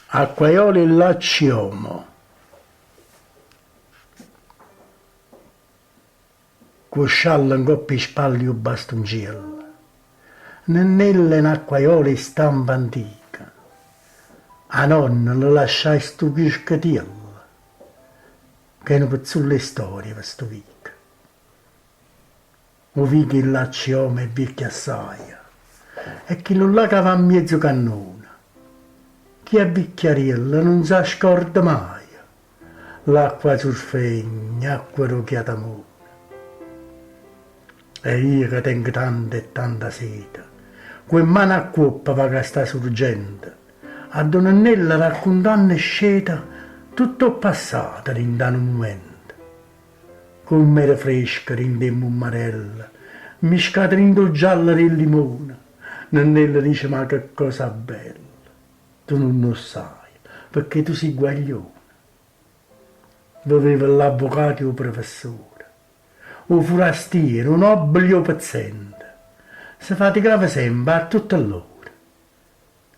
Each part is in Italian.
Acquaioli Laciomo, cuscialla in coppi spalli un bastoncillo, nennelle in acquaioli stampa antica, a nonna le lasciai stu chiuscatiello, che ne pezzulle storie per sto vic. O vic il Laciomo è vecchia assai, e chi lo là che va a mezzo cannone, chi è bicchiariello non si scorda mai, l'acqua surfegna, acqua rocchiata amore. E io che tengo tanta e tanta sete, quel mano a coppa va che sta sorgente, a Donannella raccontando sceta tutto passato in un momento. Con mare fresca rindemmo un marella, miscata in giallo del limone, Nannella dice ma che cosa bella. Tu non lo sai, perché tu sei guaglione. Doveva l'avvocato o il professore, o forastiero, un nobile o paziente. Si faticava sempre a tutte l'ora,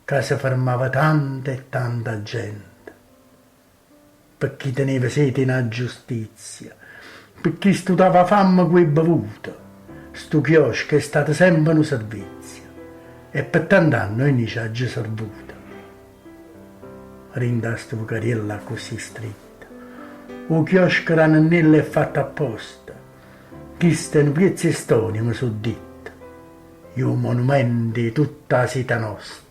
che si fermava tanta e tanta gente. Per chi teneva sete in giustizia, per chi studiava fame quei bevuto, sto chiosco è stato sempre un servizio, e per tant'anni noi ci ha già servuto. Rinda sto cariella così stretta. O chiosco ranannella è fatto apposta. Questa è una piazza storia, mi so detto. Io monumenti tutta la sita nostra.